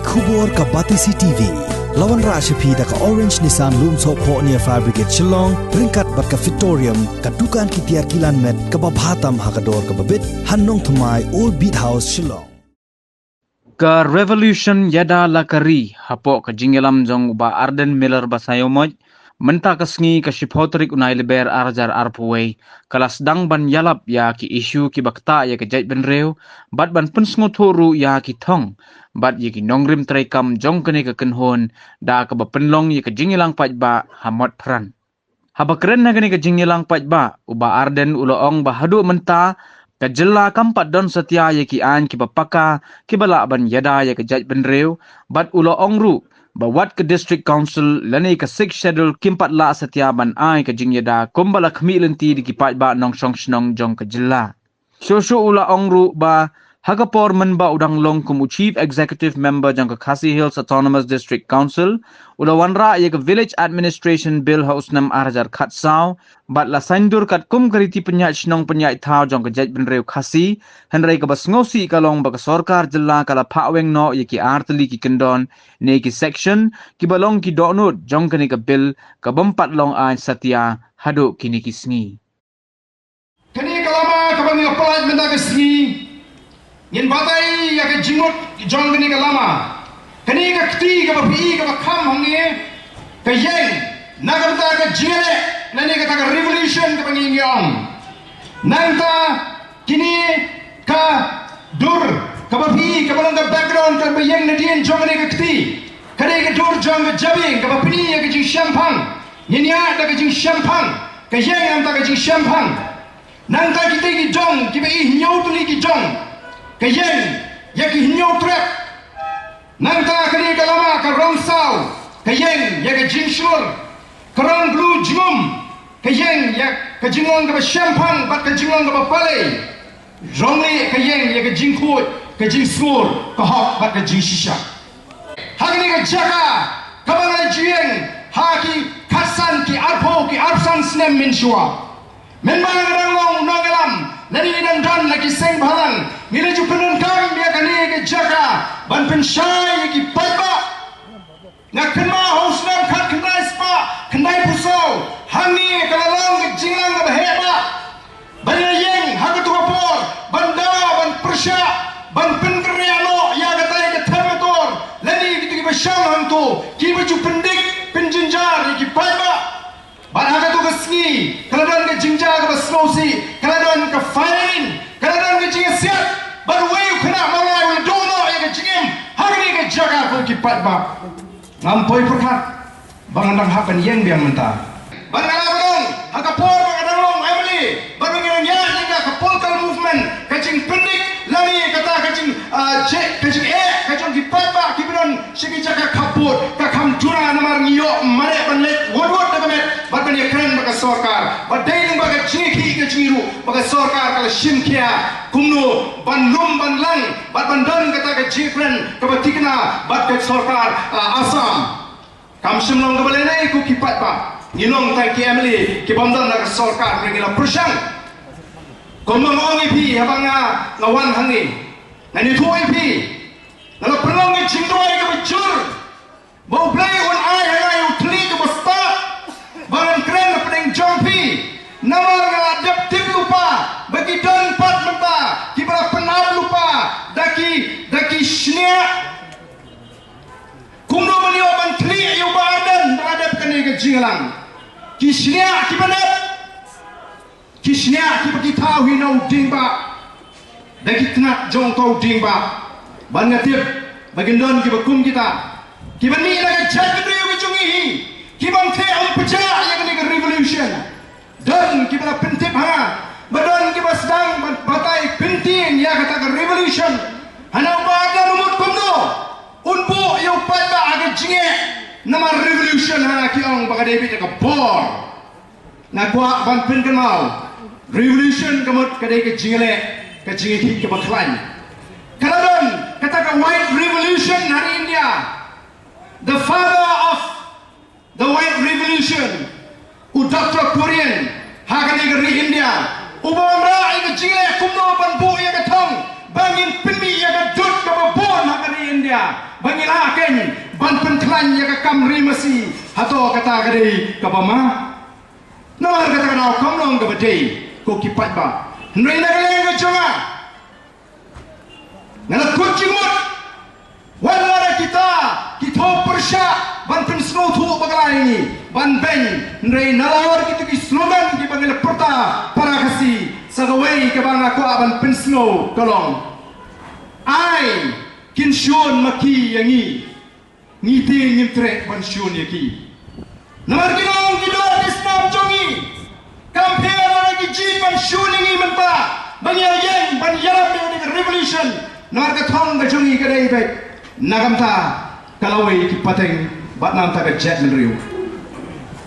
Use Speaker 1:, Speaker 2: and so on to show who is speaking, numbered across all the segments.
Speaker 1: Kubor ka Batisi TV. Lawan Rashapi da ka Orange Nissan Loom So Po near Fabricate Shillong, Ringkat bat ka Victorium, ka Dukan ki Tiar Kilan Met, ka Babhatam Hakador ka Babit, Hannong Thamai Old Beat House Shillong.
Speaker 2: Ka Revolution Ïada lakari hapo ka jingelam jong ba Arden Miller basayomoj menta kasngi ka shipotrik unai leber arjar arpuway kala Sdang ban Ïalap ya ki Ishu ki bakta ya ka Jaidbynriew bat ban pensngotoru ya ki thong bat ya ki nongrim traikam jong kene ka kenhon da ka ba penlong ya ka jingelang Paidbah hamot pran habakren na kene ka jingelang Paidbah uba Arden uloong bahadu menta kajela kampat don setia ya ki an ki bapaka ki bala ban Ïada ya ke Jaidbynriew bat ulo ongru bawat ke district council lani ke 6 schedule kimpat la setia ban ai ke jing Ïada kumbala khmi lenti di ki Paidbah nong song snong jong ke jela shosho ula ongru ba hagapor menba udang long kumu chief executive member jong ke Khasi Hills Autonomous District Council ula wanra ya ke village administration bill hausnam arjar khatsau bat la sandur kat kum kariti penyat snong penyat thau jong ke Jaidbynriew Khasi henrai ke basngosi kalong ba ke sorkar jela kala phaweng no ya ki artli ki kendon ne ki section ki balong ki donut jong ke ni ke bill ke bempat long ai setia hadu kini ki sngi
Speaker 3: kini kalama kabang apply menda ke sngi yin batai ya ke jimut jong kini kalama kini ke kti ke bapi ke bakam hangi ke yeng nagamta ke jingale nani kata ka revolution ka pangingyong nanta kini ka dur ka bapi ka balong ka background ka bayang na dian jong ni ka kti kani ka dur jong ka jabing ka bapini ya ka jing shampang ninya da ka jing shampang ka yeng am ta ka jing shampang nanta kita ki jong ki bai nyau tuli ki jong ka yeng ya ki nyau trap nanta kani ka lama ka rong sau ka yeng ya ka jing shur karang blue jum kayeng ya kajingong ka shampang bat kajingong ka palay rongli kayeng ya kajing khut kajing sur ka hok bat kajing shisha hagni ka jaka kabangai jieng haki khasan ki arpo ki arsan snem min shua men bang rangong nogalam nani dan dan lagi seng balang nila ju penun kang dia kani ka jaka ban penshai ki Paidbah nak kena hosnam khat kena spa kena pusau hangi kalalong ke jinglang ke baheba banyak yang haga tu kapor banda ban persya ban penkeriano ya kata ke termotor lani kita ke besyam hantu ki baju pendik penjenjar ki Paidbah ban haga tu ke sngi kaladon ke jinjar ke basnosi kaladon ke fine kaladon ke jingsiat ban wayu kena malai wal dono ya ke jingim hari ke jaga ko ki Paidbah ngampoi perkat bangandang hakan yang biang mentah bangalabong hakapor bangadalong emily bangingan ya hingga ke political movement kacing pendik lani kata kacing kacing kacing di Paidbah kiberon sigi jaga kaput ka kamjura namar ngiyo mare banlet wodwod da banet batban keren baka sorkar badai baga chingi kacing ru baka sorkar kala shimkia kumno banlum banlang batbandan kata kacing keren kabatikna bat ka sorkar asam kam simlong kabalene ku ki Paidbah nilong tai ki emily ki bomdan na sorkar pringila persang komong ongi pi habanga ngawan hangi nani tuai pi nala perlong ni jingdoi ke bejur bau play on ai hangai utli ke basta bangan keren na pedeng jompi nama ngala adaptif lupa bagi don pat menta ki bara penab lupa daki shnia kumno beliau menteri yang badan terhadap kini ke jinglang kisnya kibanat kisnya kibagi tahu hinau dingba dagi tenat jong kau dingba ban ngatip bagendon kibakum kita kibani lagi Jaidbynriew kicungi kibang te on pecah yang kini ke revolution dan kibala pentip ha badan kibas Sdang batai pentin ya kata ke revolution hanau badan umut kumno unbu yang Paidbah agak jinge nama revolution hana kiong baka David ka bor na kwa ban pen kenal revolution kamut kadai ke jingele ke jinge ke baklan kaladon kata ka white revolution hari India the father of the white revolution Dr. Korean hakani ke India ubamra ke jingele kumno ban bu ya ke thong bangin pinmi ya ke dut ka bon hakani India bangila ken ban penklan ya ka kamri masi hato kata kadai kapama nomor kata kadau kamlong ka badai ko ki Paidbah ndrei na kaleng ka jonga ngala kucingmut wala kita persya ban pensno thu bagalai ni ban ben ndrei nalawar kita ki slogan ki bangila perta para kasi sagawai ka banga ko ban pensno kolong ai kin shon maki yangi ngiti ngimtre ban shon yaki namar kinong kidor isnam jongi kampenya lagi ji ban shon yangi menta banyayen ban Ïalap ni revolution namar ka thong ka jongi ka dai baik nagamta kalawai ki pateng batnam ta ka Jaidbynriew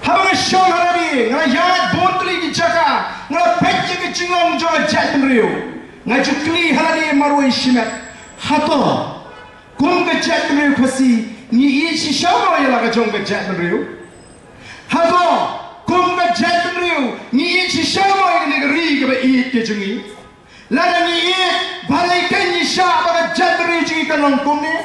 Speaker 3: habang shon harani ngala yat bontli ki jaka ngala petje ki chingong jo Jaidbynriew ngajukli harani marwai shimet hato kum ka Jaidbynriew khasi ni ichi shamo yala ka jong ka Jaidbynriew hato kum ka Jaidbynriew ni ichi shamo yala ka ri ka ba it ke jungi lada ni it balai kan ni sha ba ka Jaidbynriew jungi ka long kum ni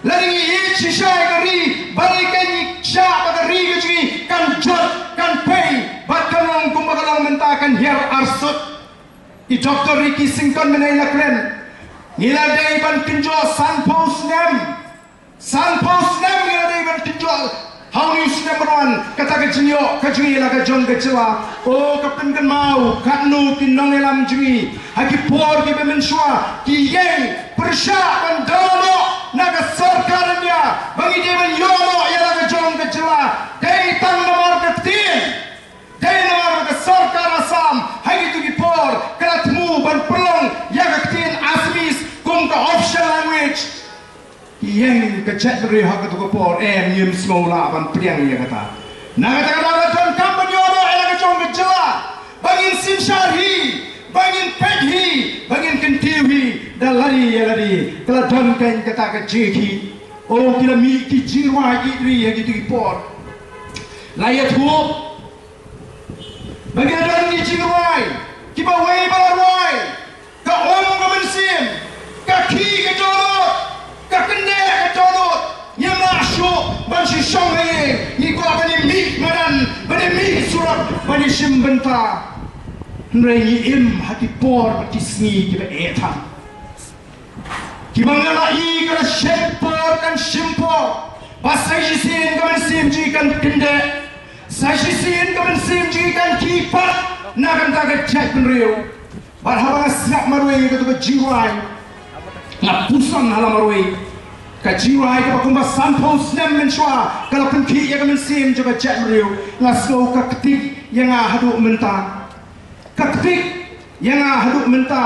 Speaker 3: lada ni it shi sha ka ri balai kan ni sha ba ka ri ka jungi kan jot kan pay ba ka long kum ba ka long menta kan her arsut i Dr. Ricky Sington menai na kren nila day ban kinjo san post nem nila day ban kinjo how news number 1 kata ka jinyo ka jungi la ka jong ka chila o kapten kan mau kanu kinong elam jungi haki por ki be mensua ki yeng persya ban dalo na ka sarkar dia bangi dia ban yono ya la ka jong ka chila day tang nomor 15 day nomor ka sarkar asam haki tu ki por kala tmu ban pelong ya ka tin asmis kum ka option language yang ka Jaidbynriew hak tu ko por nyim smola ban priang ya kata na kata kata ton kampan yono ela ka jong ka jela bangin sinsharhi bangin pedhi bangin kentiwi dalari ya lari kala don kan kata ka jeki o kila mi ki jirwa idri ya gitu ki por layat hu bangin don ki jirwa ki ba wei balarwai ka om ka mensim ka ki ka jolo ka kene ka jolo nyama shu ban shi shong he ni ko bani mi madan bani mi surat bani shim benta ndrei ni im haki por ki sni ki ba eta ki bangala I ka shem por kan shim por basai sin ka mensim ji kan kende sai sin ka mensim ji kan ki pat na kan ta ka Jaidbynriew bar habang snap marway ka to jiwai na pusan hala marway ka jiwai ka kumba sampos nem menswa kala penki ya ka mensim jo ka Jaidbynriew na slow ka ketik yang hadu menta ka ketik yang hadu menta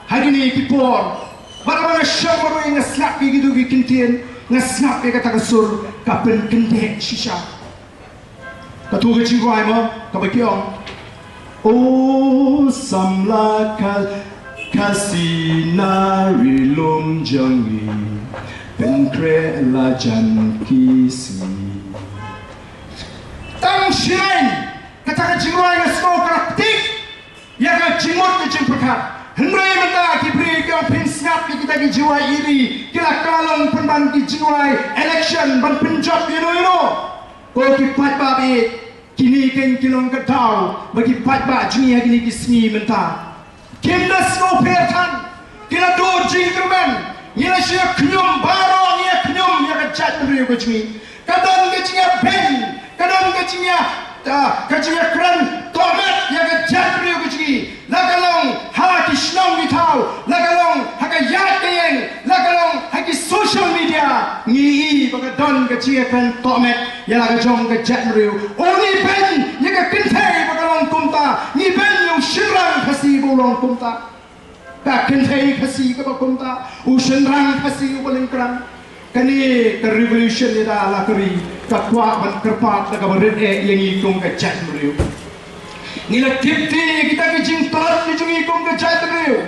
Speaker 3: hagini ki por bar habang sham marway na snap ki gitu ki kintien na snap ka ta ka sur ka pen kende shisha ka tu ka jiwai mo ka ba kiong oh samla kasina rilum jangi penkre la jan kisi tang shine kata ka jingwai na smoke praktik ya ka jingmot ka jingprakat hendrai mata ki bri ka pin snap ki kita ki jiwai iri kila kalong penban ki jiwai election ban penjob you know ko ki Paidbah be kini ken kilong katau bagi Paidbah jungi kini kismi menta kimda snow pertan kila do jingkerman ila sia knyum baro nia knyum ya ka Jaidbynriew ka jungi kadang ka jinga ben kadang ka jinga kran tomat ya ka Jaidbynriew ka jungi lagalong ha ki shnong bitau lagalong ha ka yat kayeng lagalong ha ki social media ngi baka don ka jinga kran tomat ya la ka jong ka Jaidbynriew oni ben ya ka kintay baka long kumta ni ben yung shirang kasi bulong kumta ka kintay kasi ka kumta u shirang kasi ubaling krang kani ka revolution ni da la kari ka kwa ban kerpat ka barit yang ikong ka Jaidbynriew nila tipti kita ki jing trat ni jung ikong ka Jaidbynriew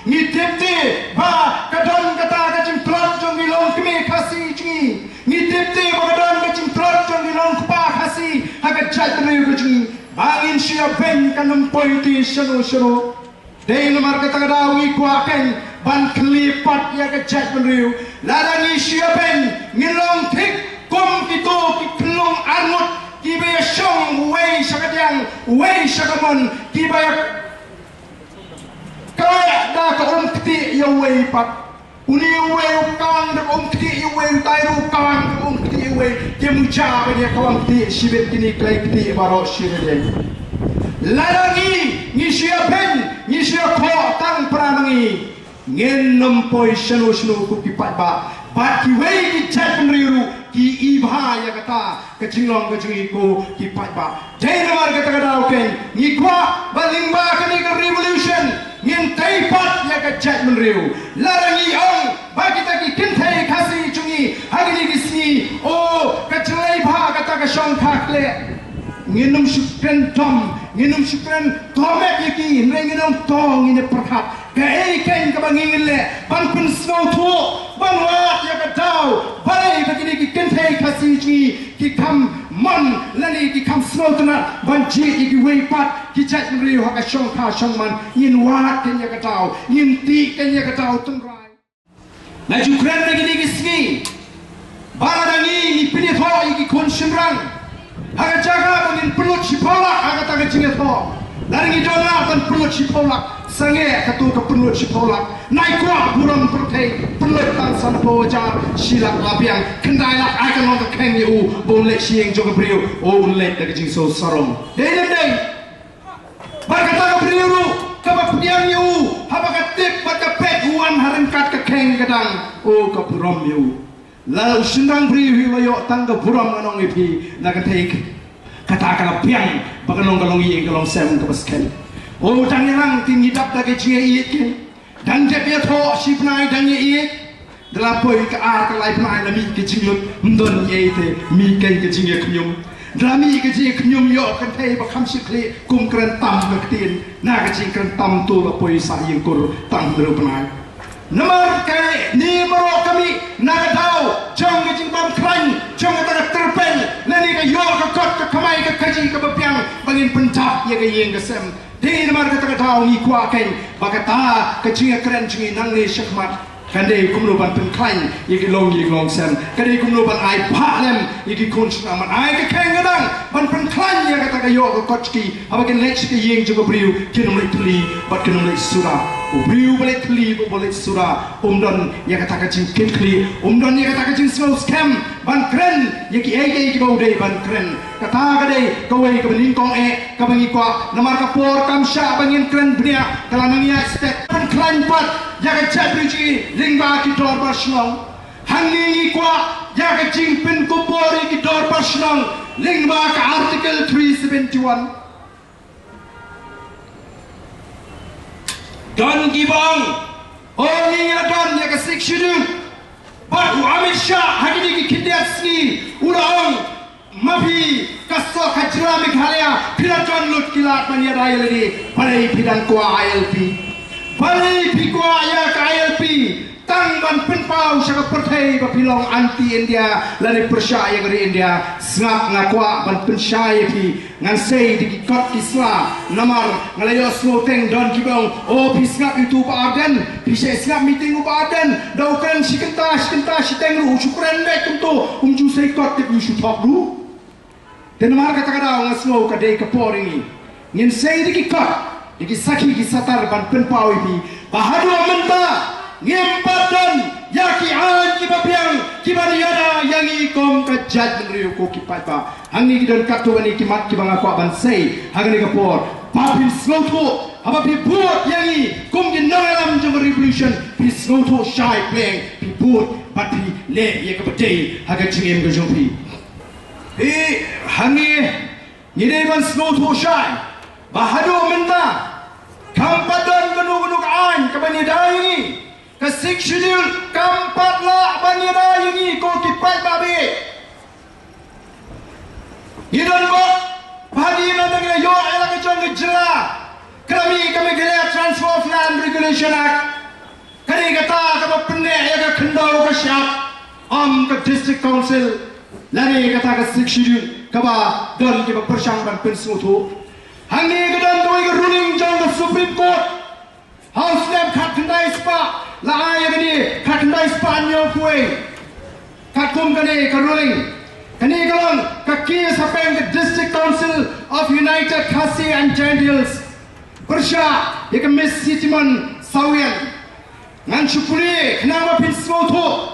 Speaker 3: ni tipti ba kadon kata ka jing trat jung ilong kme kasi jungi ni tipti ba kadon ka jing trat jung ilong kpa kasi ha ka Jaidbynriew ka jungi bangin siya ben kanong pointi shano dahil nomar kata kadawi ko akin ban kelipat ya ka Jaidbynriew Larang Ishu pen ngilong tik kom kito ki klong anut ki be shong wei shakadyang wei shakamon ki ba kaya da ka kti yo wei pat uni wei kang da kti yo wei tai ru kang kti yo wei ke mucha be ka kti shibet kini klai kti baro shibet Larangi Ishu pen Ishu ko tang pranangi ngin nampoi shanu ku ki Paidbah ba ki wei ki Jaidbynriew ki ibha ya kata ka jinglong ka jingi ko ki Paidbah Jaidbynriew kata kata ken ni kwa balingba ka ni revolution ngin taipat ya ka Jaidbynriew larangi ong ba kita ki kinthai khasi chungi hagni ki si o ka chlai bha kata ka shong khakle nginum shukran tom nginum shukran tomet yaki nginum tong ini perhat kai kain ka bangile ban pun snow thu ban wat ya ka dau bai begini ki kenthai khasi ki kam man lani ki kam snow tana ban ji ki wei pat ki Jaidbynriew ha ka shong kha shong man yin wat ken ya ka dau yin ti ken ya ka dau tung rai na jukran begini ki sni barangi ni pinit ho ki kun shimrang Haga jaga bangin perlu cipolak haga taga jinget ho. Laringi dona tan perlu cipolak sange katu ka perlu cipolak. Naik kuat burung pertei perlu tan sampo jar silak labiang kendai lak ai kan nong keng yu boleh sieng joga beriu o lek taga jing so sarong. Dei Barkata ka beriu ka bapiang yu haba ka tip baka pet huan haringkat ka keng kadang o ka burom yu. Lalu sendang beri wayo tangga buram nong ipi nak take kata kala piang baganong galong ieng galong sem ke basken oh tang yang tinggi dap lagi cie iek dan je dia tho sipnai dan iek delapoi ke ar ke lai pnai lami ke jingut mdon ye te mi ken ke jinge knyum drami ke jinge knyum yo kan thei ba kham sikli kum kran tam ke tin na ke jing kran tam tu lapoi sa yeng kur tam dru pnai Namar kai ni maro kami nagadau jong ngajing bam kran jong ngata terpen nani ka yo ka kot ka kamai ka kaji ka bapiang bangin pencap ye ka yeng ka sem di namar ka tagadau ni kwa ken bagata ka jinga kran jingi nang ni shakmat kande kumno ban pen klan ye ki long sem kande kumno ban ai pha lem ye ki kun shnaman ai ka ken gadang ban pen klan ye ka ta ka yo ka kot ki abaken lech ka yeng jo ka briu kinum le tuli bat kinum le sura Ubriu boleh teli, boleh surah. Umdan yang kata kacing kekli, umdan yang kata kacing slow scam, ban keren, yang ki bau day ban keren. Kata kadai, kawai kebening kong kebengi kuat, namar kapor kamsha bangin keren bnia, kalanangnya step ban keren pat, yang kacang biji lingba ki dor basnong, hangi kuat, yang kacing pen kupori ki dor basnong, lingba ka artikel 371. Don gibang, oh ni ya don ya kasih syudun, baru Amit Shah hari ni kidiat sini, urang mafi kasih kajra Meghalaya, pirajon lut kilat mania raya lagi, balai pidang kuah ILP, balai pikua ya ke ILP, tang ban penpau syaka pertai bapilong anti India, lani persyaya dari India, sengap ngakwa ban pensyaya pi, ngan sei di kot kisla, namar ngalayo sloteng don kibong, oh pisngap itu Pak Arden, pisai sengap meeting Pak Arden, daukan si kenta si tengru, syukuran dek tentu, umju sei kot tip usu top du, dan namar kata-kata ngaslo kadai kapor ini, ngan sei di kot, di saki kisatar ban penpau ipi, bahadu mentah. Ngempadan yaki an kibapiang kibaniada yang ikom ka Jaidbynriew ko ki Paidbah hangi kidon katwani kimat kibanga ko bansei hagani kapor papin sloto abapi buat yangi kum ki nangalam jong revolution pi sloto shai pleng pi buat pati le ye kapatei haga chingem go jongpi hangi ngide ban sloto shai bahado menta kampadan ganu an kabaniada yangi kasih syudul kampat lah banyara ini ko ki Paidbah be idon ko pagi na tangla yo ala ka jong jela kami gele transfer of land regulation act kani kata ka penne ya ka khandau ka syap ka district council lani kata ka kasih syudul ka ba don ki ba persang ban pensutu hangi ka don ko ruling jong the supreme court house name khat khandai spa la ay gani katndai Spanyol kuai katum gani karuling kani galong kaki sapeng the District Council of United Khasi and Jaidbynriew Persha yek Miss Sitiman Sawian ngan chukuli knama pin smotho.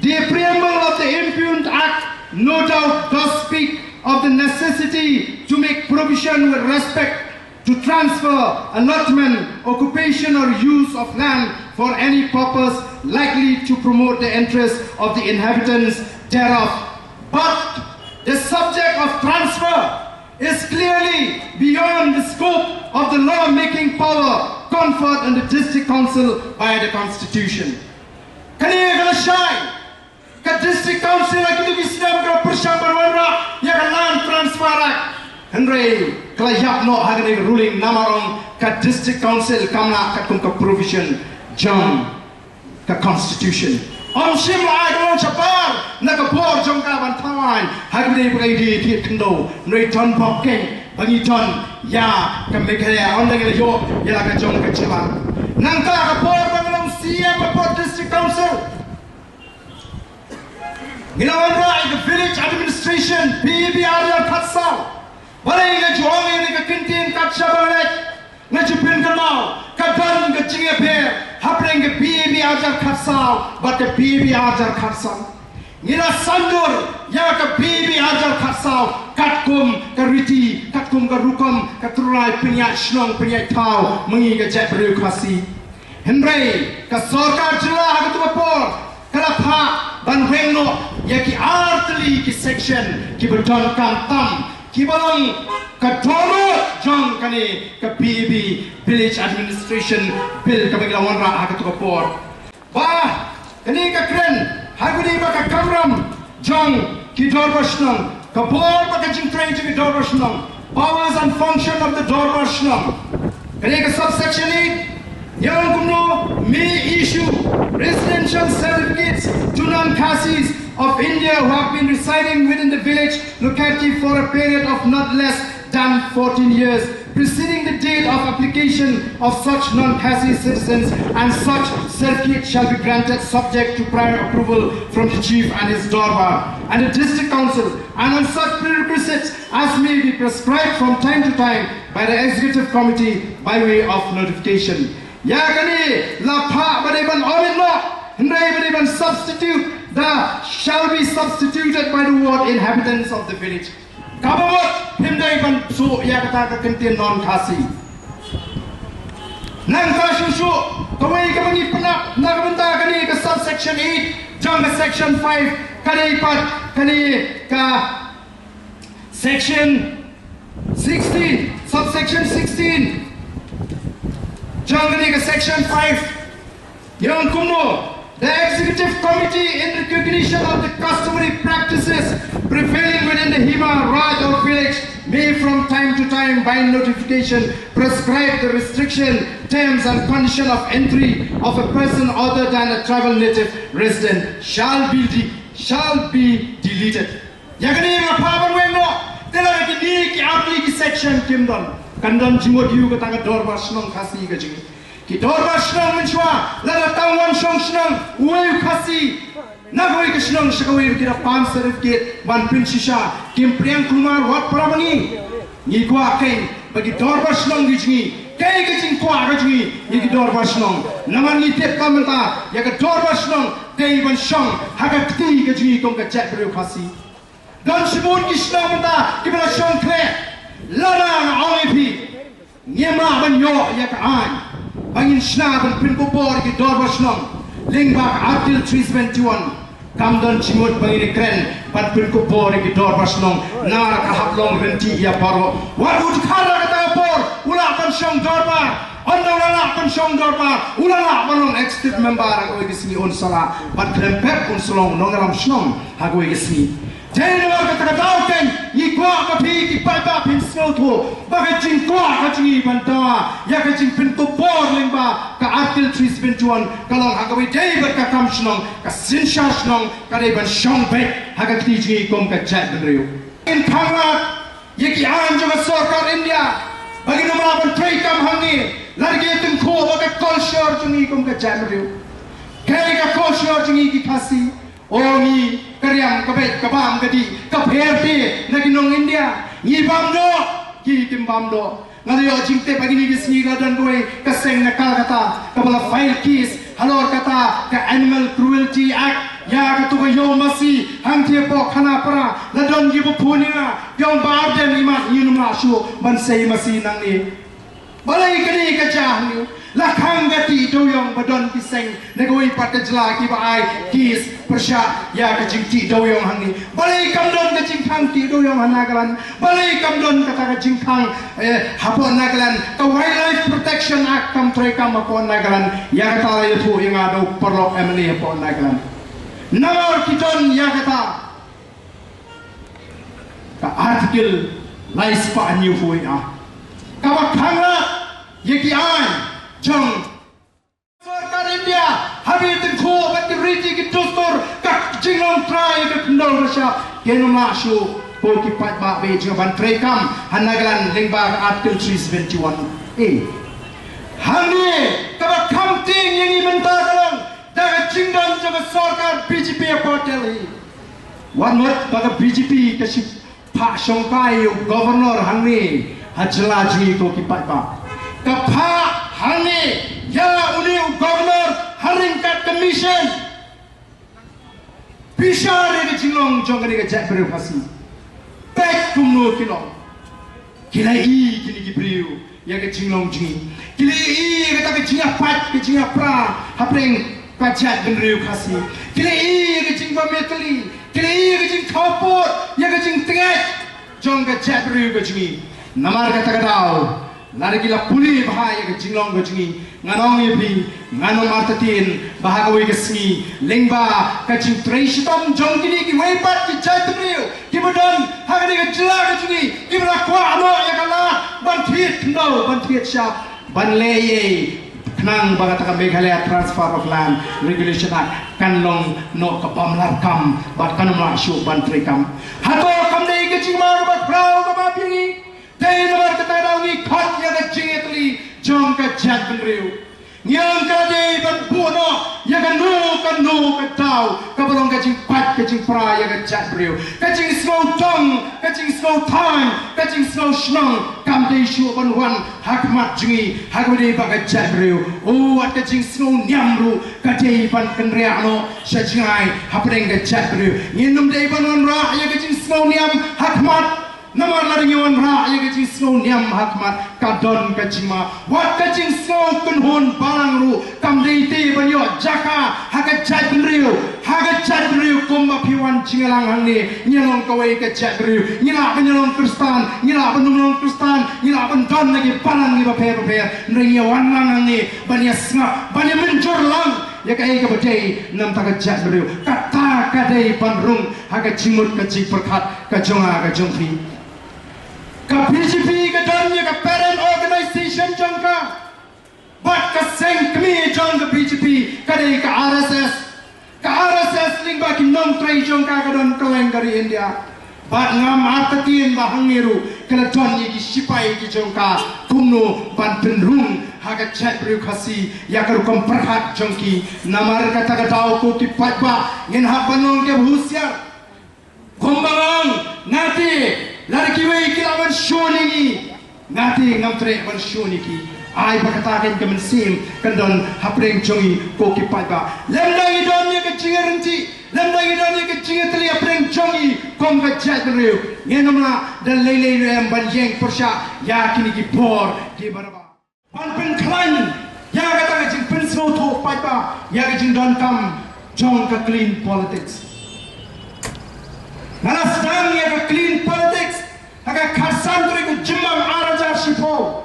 Speaker 3: The preamble of the Impugned Act no doubt does speak of the necessity to make provision with respect to transfer, allotment, occupation or use of land for any purpose likely to promote the interests of the inhabitants thereof. But the subject of transfer is clearly beyond the scope of the law-making power conferred on the District Council by the Constitution. Ka District Council lagi tu Islam ka persyampar wanra ya ka land transfer Henry kelayap no hari ruling namarong ka District Council kamna ka kum ka provision jam ka Constitution shim ai dong chapar na ka por jong ka ban tawan hari pakai di tiet kendo noi ton pok keng bagi ton ya ka mekaya on dang yo ya ka jong ka chila nang ka por bang sia ka por District Council. Ginawan the village administration, PBR Katsal. Balay nga juang nga nga kintin katsabalet. Nga jupin ka now. Kadan nga jingaper. Hapring nga PBR Katsal. But the PBR Katsal. Ngina sandur. Ya ka PBR Katsal. Katkum kariti. Katkum karukam. Katuray pinyat shnong pinyat tau. Mangi nga Jaidbynriew kasi. Henry. Kasorkar jila hagatu mapor. Kalapha. Banwengno yaki artli ki section ki beton kam tam ki balong ka dolo jong kani ka PB village administration bill ka bagla wanra ha ka por ba kani ka kren hagudi ba ka kamram jong ki dorbashnam ka bor ba ka jing train ki dorbashnam powers and function of the dorbashnam kani ka subsection 8 yang kumno may issue residential certificates to non-Khasis of India who have been residing within the village locality for a period of not less than 14 years preceding the date of application of such non-Khasi citizens, and such certificate shall be granted subject to prior approval from the chief and his Dorba and the District Council, and on such prerequisites as may be prescribed from time to time by the Executive Committee by way of notification. Ya kani lapha baniban omino hendai baniban substitute the shall be substituted by the word inhabitants of the village. Kabawat hendai ban su ya kata ka kentin non Khasi. Nang ka shushu kawai ka bani panap nagbenta kani ka subsection 8 jang ka section 5 kani pat kani ka section 16 subsection 16 Jangani section 5 Yang Kumno the Executive Committee in recognition of the customary practices prevailing within the Hima Raj or village may from time to time by notification prescribe the restriction, terms and condition of entry of a person other than a tribal native resident shall be deleted. Yagani Rapaban Weno Tela ki apli ki section Kimdon Kandam jimot yu ka tanga dorba shnong Khasi ka jingi ki dorba shnong menchwa lala tangwan shong shnong uwe Khasi nagoi ka shnong shakawai kira pan certificate ban pinshisha kim Priyank Kumar wat pramangi ni kwa kai bagi dorba shnong ki jingi kai ka jing kwa ka jingi ni ki dorba shnong naman ni tep kamenta ya ka dorba shnong kai ban shong haga kti ka jingi kong ka Jaidbynriew Khasi dan shibun ki shnong menta ki bala shong kle Lana Olipi Nyema Banyo Yakaan Bangin Shna Ban Pinko Por Ki Dorba Shnong Lingbak Artil 321 Kamdon Chimut Bangin Kren Ban Pinko Por Ki Dorba Shnong Nar Kahablong Renti Ya Paro Wat Ud Kara Kata Por Ula Ban Shong Dorba Onda Ula Ban Shong Dorba Ula Ban Long Executive Member Agoi Gisni On Sala Ban Krempep On Solong Nongalam Shnong Agoi Gisni Jaidbynriew kata dauken ikwa kapi ki Paidbah pin snoto bagai jing kwa ka jingi banta ya ka jing pin to bor lingba ka artil 321 kalong hagawi David ka kam shnong ka sinsha shnong ka dei ban shong bet haga ti jingi kom ka Jaidbynriew in Thangrat yeki an jo sarkar India bagi nama ban tray kam hangi largi tengko bagi culture jungi kum ke Jaidbynriew kai ka culture jungi ki khasi ongi karyam kabet kabam gadi kapherti naginong India ni bamdo ki timbamdo ngayo jingte bagi ni gisni ladan koi kaseng nakal kata kabala file case halor kata ka Animal Cruelty Act ya katu ka yo masi hang tie po khana para ladon gi bu punia yong ba den imat yinum la shu ban sei masi nang ni balai kani ka cha ni la khang gati do yong badon ki seng negoi pat ka jla ki ba ai kis persha ya ka jing ti do yong hang ni balai kam don ka jing khang ti do yong hanagalan balai kam don ka ta jing khang hapon nagalan ka Wildlife Protection Act kam trai kam hapon nagalan ya ka ta yu thu inga do perlok emni hapon nagalan Nawar kiton ya kata ka artikel lais pa new foi a ka bakhanga yeki ai jong sarkar India habi tin kho bat riji ki dostor ka jinglong try ka ndol rasha kenuma shu ko ki Paidbah be jaban trekam hanagalan lingba artikel 371 hangi ka bakham ting yang imenta kalong daga jingdon jaga sarkar BJP apateli wanot baga BJP kasi pa songkai governor hangi hajla ji ko ki Paidbah ka pa hangi ya uni governor haringkat commission pisare ke jinglong jongani ke Jaidbynriew kasi back kumno kilong kilai kini ki priu ya ke jinglong ji kilai ke ta ke jinga pat ke jinga pra hapreng ka Jaidbynriew kasi kilai ke jing bametli kilai ke jing thopot ya ke jing tengat jong ka Jaidbynriew ke jingi namar ka tagadao lari la puli bahaya ke jinglong ke jingi nganong yepi nganong artatin bahagawi ke singi lengba ka jing treishitam jong kini ki wepat ki Jaidbynriew ki bodon hagani ke jela ke jingi ki brakwa amo ya kala banthit no banthit sha banleye nang bagata Meghalaya Transfer of Land Regulation Act kanlong no kapamlar kam bat kanumla shu bantri kam hato kam dei ke chingmar bat prau ka bapingi dei nomor kata dawi khat ya ka chingetli jong ka Jaidbynriew nyang ka dei ban buno ya ka no ka tau ka balong ka ching pat ka ching pra ya ka Jaidbynriew ka ching slow tong ka ching slow time ka ching slow shnong kam dei shu ban wan hakmat jingi hagode baga Jaidbynriew o at ka ching slow nyamru ka dei ban kenriano shajingai hapeng ka Jaidbynriew nginum dei ban wan ra ya ka ching slow nyam hakmat namar lari nyawan ra ya ka ching slow nyam hakmat ka don ka chingma wat ka ching slow kunhon balangru kam dei te ban yo jaka haga Jaidbynriew kumba piwan chingalang hangni nyalong kawai ka Jaidbynriew nyala nyalong Kristan nyala nyalong Kristan nyala don lagi palang ni baper nri yawan lang hangni banya snap banya menjur lang ya ka ai ka badai nam ta ka Jaidbynriew kata ka dei panrung haga chimut ka ching perkhat ka jonga ka jongfi ka BJP ka don ya ka parent organization jongka bat ka seng kmi jong ka BJP ka dei ka RSS lingba ki nom trai jong ka don kaleng dari India bat ngam artatin bahangiru kala don ki sipai ki jong ka kumno ban penrung haga Jaidbynriew kasi yakar kom perhat jong ki namar kata ka tau ko ki Paidbah ngin habanong ke husiar kombangang ngati larki wei ki lawan shoni ngati ngam tre ban shoni ki ai bakatakin ke mensim kendon hapreng jongi ko ki Paidbah lemdang idon ye ke jingerenti lemdang idon ye ke jingetli hapreng jongi kom ka Jaidbynriew ngenomla dan lele rem ban yeng persha ya kini ki por ki baraba ban pen klan ya kata ke jing pen so to Paidbah ya ke jing don kam jong ka clean politics nala Sdang ya ka clean politics aga khasantri ku jimam araja shipo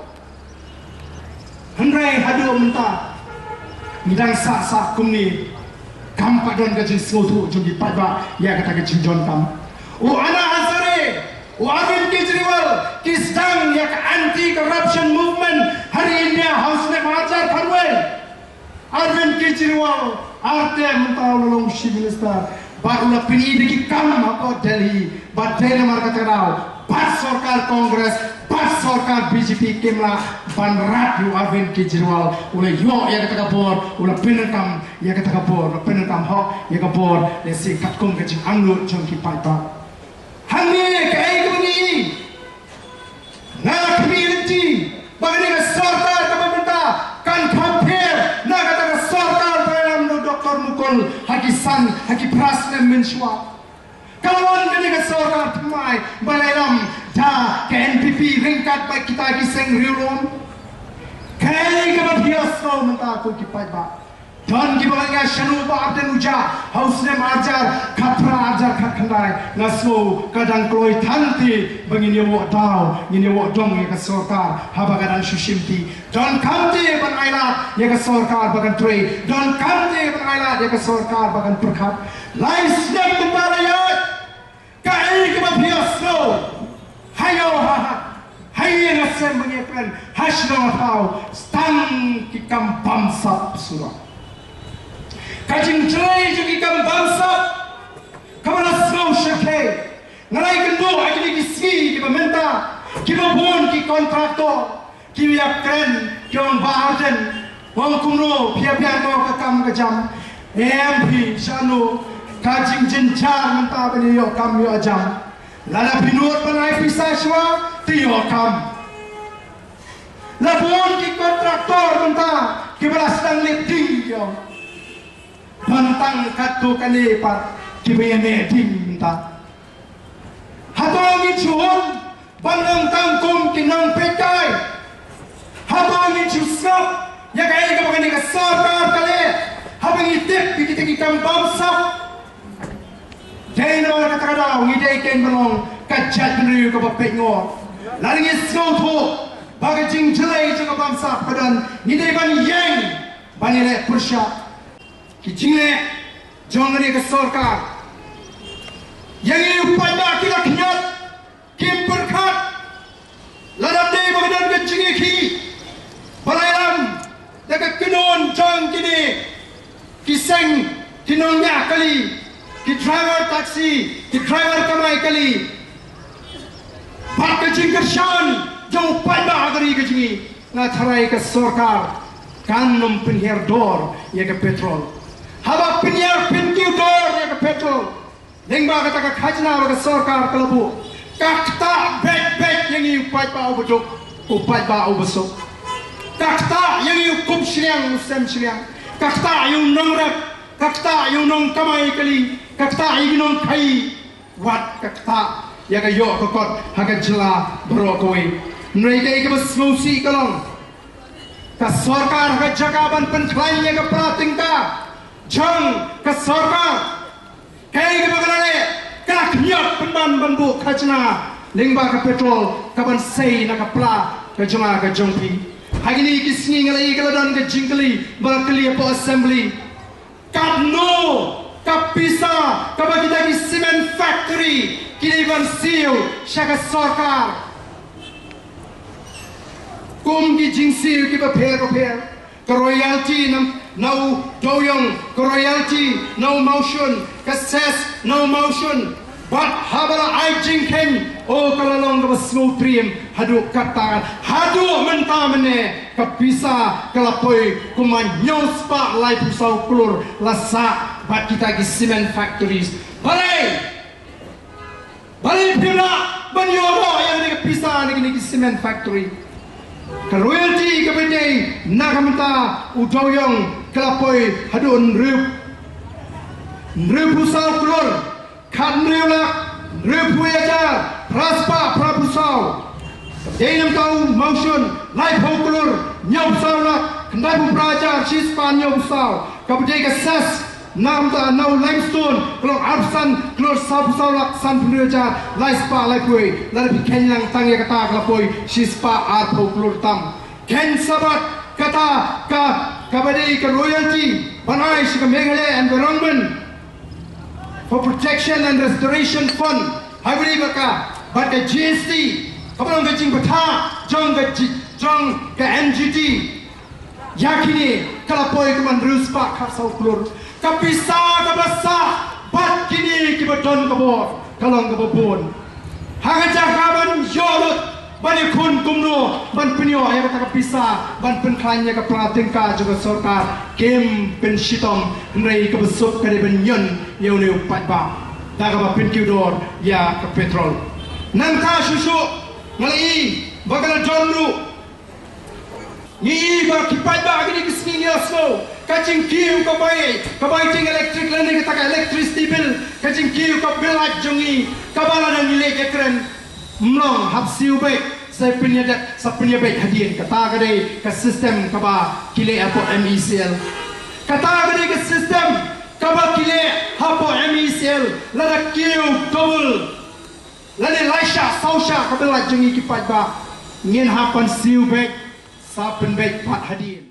Speaker 3: Hendrai hadu menta midang sa kumni kam padon ka jing sotu jogi Paidbah ya kata ke jing jon kam o ana hazare o Arvind Kejriwal ki Sdang ya ka anti corruption movement hari India house ne majar farwel Arvind Kejriwal arte menta lolong chief minister baru la pini ki kam apa Delhi bat Delhi mar kata rao bat sarkar Kongres, bat sarkar BJP Kemla, ban rat yu Arvind Kejriwal, ula yo ya kata kapor, ula penekam ya kata kapor, ula penekam hok ya kapor, lesi katkum kecing anglut jong ki Paidbah. Hangi kai kebuni, na community, bagaimana sarkar pemerintah kan compare, na kata sarkar dalam Dr. Mukul hakisan hakipras dan mensua. Kawan kini ke sarkar pemai balalam dah ke NPP ringkat baik kita kiseng riulum. Kali ke bias kau mentah aku ki Paidbah. Dan ki bagainya shanu ba abden uja hausne ajar khatra ajar khandai ngaso kadang kloi thanti bangin yo tau ngin yo dong ye ka sarkar haba kadang sushimti don kamti ban Ïalap ye ka sarkar bagan trei don kamti ban Ïalap ye ka sarkar bagan perkhat lai snap tembarayat kai ke bias no hayo hayo ngasem bangepen hashno tau Sdang ki kam bamsap surah kajing cerai juga kam bangsa kamana semau syekhe nalai kendo ajli kisi ki pemerintah ki bon ki kontraktor ki yakren ki on bahaden wong kumno pia-pia ko kakam kajam MP shanu kajing jenjar mentah bani yo kam yo ajam lala binur panai pisah shwa ti yo kam labon ki kontraktor mentah ki balas Sdang leting yo bantang katu kali par kibiyane dinta hatong ichuhon bangang tangkum kinang pekai hatong ichusap ya kai ka bagani ka sarkar kale habang itip pikiti kam bamsa dai no na takadaw ngidai ken balong ka Jaidbynriew ka bapengor laling isgo tho bagajing jelai ka bamsa padan ngidai ban yang banile pursha Kijingle jongri ke sarkar yang ini Paidbah kita kenyat kim perkat ladap dei bagadan ke jingi ki balailam dekat kenon jong kini kiseng kinongnya kali ki driver taksi ki driver kamai kali pak ke jingkershan jauh Paidbah agari ke jingi ngatharai ke sarkar kan mempenher dor ya ke petrol haba penyiar pintu dor ya ke petrol lengba kata ke khajna ke sarkar kelabu kakta beg yang iu Paidbah ubuduk Paidbah ubusuk kakta yang iu kum shriang usem shriang kakta iu nongrak kakta iu nong kamai kali kakta iu nong kai wat kakta ya ke yo kokot haga jela brokoi mereka ke besmusi kalong ka sarkar ka jagaban penklai ya ke pratingka jang ke sarkar kai ke bagalale ka knyap penban banbu khajna lingba ke petrol kaban sei na ka pla ke jama ke jongpi hagini kisni ngalai ke ladan ke jingkali barakli po assembly kapno kapisa kabagi dagi cement factory kini ban siu syaka sarkar kum ki jingsiu ki ba pher ke royalty no doyong ke royalty no motion ke ses no motion but habala ai jingken o kalalong ke smoothrim hadu kata hadu mentamene ke bisa kelapoi kuman nyospa lai pusau klur lasa bat kita ki cement factories balai pina banyobo yang ni ke bisa ni cement factory ke royalty ke bende nakamta udoyong kelapoi hadun rep pusau klur kan rep puyaja praspa prapusau denam tau motion life klur nyopsau la kendai pu praja sispan nyopsau kabudai ke sas namta no limestone klur arsan klur sapusau la san puyaja laispa laipui lari kenyang tangya kata kelapoi sispa arpo klur tam ken sabat kata kabadai ke royalty banai sika Meghalaya environment for protection and restoration fund habri baka but ke GST kapang ke jing bata jong ke NGT yakini kalapoi ke mandrus pak khasau klur kapisa kabasa bat kini ki badon kabor kalong kabon hagaja kaban ban yolot ban ikun kumno ban penyo ya kata kapisa ban penklanya ke pratingka juga sorkar kem pen shitom nrei ke besuk ke ban yon yeuneu Paidbah daga ba pen kiudor ya ke petrol nangka susu ngalai bagala jonru ni ba ki Paidbah gini kesini aslo kacing kiu kabai ting elektrik lani kata electricity bill kacing kiu ka bill ajongi kabala nang nilai keren mlong hapsiu baik saya penyedat sa penyebab hadiah kata kadai ke sistem kaba kile apo MECL kata kadai ke sistem kaba kile apo MECL lada kiu double lada laisha sausha kabela jengi ki Paidbah ngin hapan siu baik sa penbaik pat hadiah